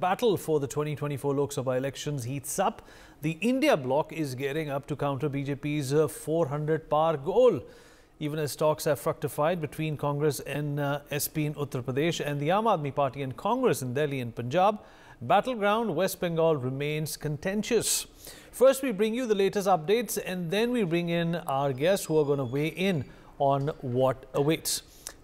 battle for the 2024 Lok Sabha elections heats up. The India bloc is gearing up to counter BJP's 400 par goal. Even as talks have fructified between Congress and SP in Uttar Pradesh and the Aam Aadmi Party and Congress in Delhi and Punjab, battleground West Bengal remains contentious. First, we bring you the latest updates and then we bring in our guests who are going to weigh in on what awaits.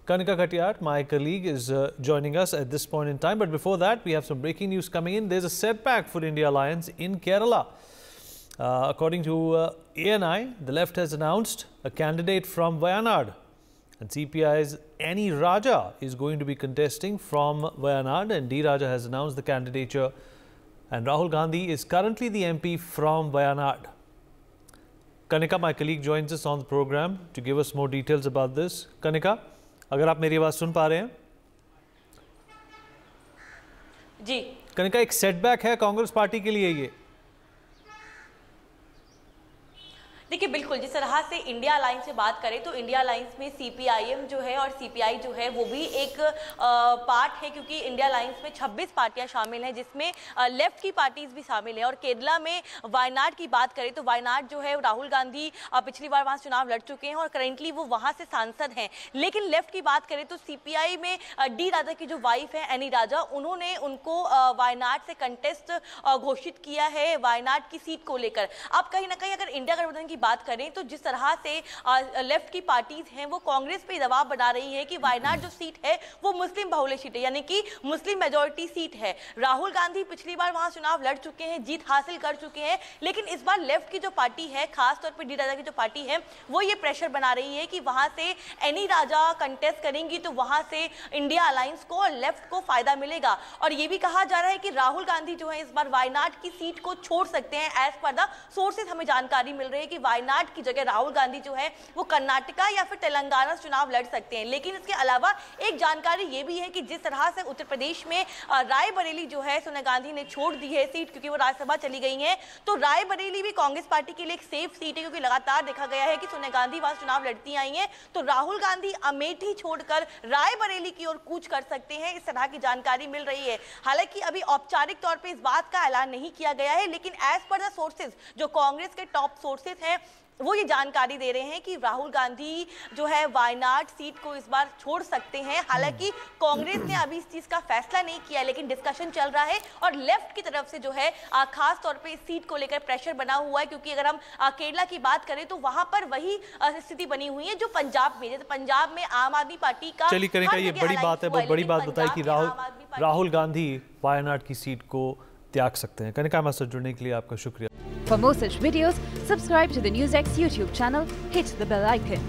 Kanika Katiyar, my colleague, is joining us at this point in time. But before that, we have some breaking news coming in. There's a setback for India Alliance in Kerala. According to ANI, the left has announced a candidate from Wayanad. And CPI's Annie Raja is going to be contesting from Wayanad. And D. Raja has announced the candidature. And Rahul Gandhi is currently the MP from Wayanad. Kanika, my colleague, joins us on the program to give us more details about this. Kanika, अगर आप मेरी आवाज सुन पा रहे हैं जी कनिका, एक setback है Congress party के लिए ये। देखिए बिल्कुल, जिस तरह से इंडिया अलायंस से बात करें तो इंडिया अलायंस में सीपीआईएम जो है और सीपीआई जो है वो भी एक पार्ट है, क्योंकि इंडिया अलायंस में 26 पार्टियां शामिल हैं जिसमें लेफ्ट की पार्टीज भी शामिल हैं। और केरला में वायनाड की बात करें तो वायनाड जो है राहुल गांधी पिछली बार वहां चुनाव लड़ चुके हैं और करेंटली वो वहां से सांसद हैं। लेकिन लेफ्ट की बात करें तो सीपीआई में डी राजा की जो वाइफ है एनी राजा, उन्होंने उनको वायनाड से कंटेस्ट घोषित किया है वायनाड की सीट को लेकर। अब कहीं ना कहीं अगर इंडिया गठबंधन की बात करें तो जिस तरह से लेफ्ट की पार्टीज हैं वो कांग्रेस पे दबाव बना रही है कि वायनाड जो सीट है वो मुस्लिम बहुल्य सीट है, यानी कि मुस्लिम मेजॉरिटी सीट है। राहुल गांधी पिछली बार वहां चुनाव लड़ चुके हैं, जीत हासिल कर चुके हैं, लेकिन इस बार लेफ्ट की जो पार्टी है, खासतौर पर डी राजा की जो पार्टी है, वो ये प्रेशर बना रही है कि वहां से एनी राजा कंटेस्ट करेंगी तो वहां से इंडिया अलायंस को और लेफ्ट को फायदा मिलेगा। और ये भी कहा जा रहा है कि राहुल गांधी जो है इस बार वायनाड की सीट को छोड़ सकते हैं। एज पर द सोर्सेज हमें जानकारी मिल रही है कि वायनाड की जगह राहुल गांधी जो है वो कर्नाटका या फिर तेलंगाना से चुनाव लड़ सकते हैं। लेकिन इसके अलावा एक जानकारी ये भी है कि जिस तरह से उत्तर प्रदेश में रायबरेली जो है सोनिया गांधी ने छोड़ दी है सीट, क्योंकि वो राज्यसभा चली गई हैं, तो रायबरेली भी कांग्रेस पार्टी के लिए एक सेफ सीट है, क्योंकि लगातार देखा गया है कि सोनिया गांधी वहां चुनाव लड़ती आई हैं। तो राहुल गांधी अमेठी छोड़कर रायबरेली की ओर कूच कर सकते हैं, इस तरह की जानकारी मिल रही है। हालांकि अभी औपचारिक तौर पर इस बात का ऐलान नहीं किया गया है, लेकिन एज पर द सोर्सेज जो कांग्रेस के टॉप सोर्सेज हैं वो ये जानकारी दे रहे हैं कि राहुल गांधी जो है वायनाड सीट को इस बार छोड़ सकते हैं। हालांकि कांग्रेस ने अभी इस चीज का फैसला नहीं किया, लेकिन डिस्कशन चल रहा है और लेफ्ट की तरफ से जो है खास तौर पे इस सीट को लेकर प्रेशर बना हुआ है, क्योंकि अगर हम केरला की बात करें तो वहां पर वही स्थिति बनी हुई है जो पंजाब में। जैसे पंजाब में आम आदमी पार्टी का चलिए करेगा, ये बड़ी बात है, बहुत बड़ी बात बताई कि राहुल गांधी वायनाड की सीट को त्याग सकते हैं। कनिका, हमारे साथ जुड़ने के लिए आपका शुक्रिया। For more such videos, subscribe to the NewsX YouTube channel, hit the bell icon.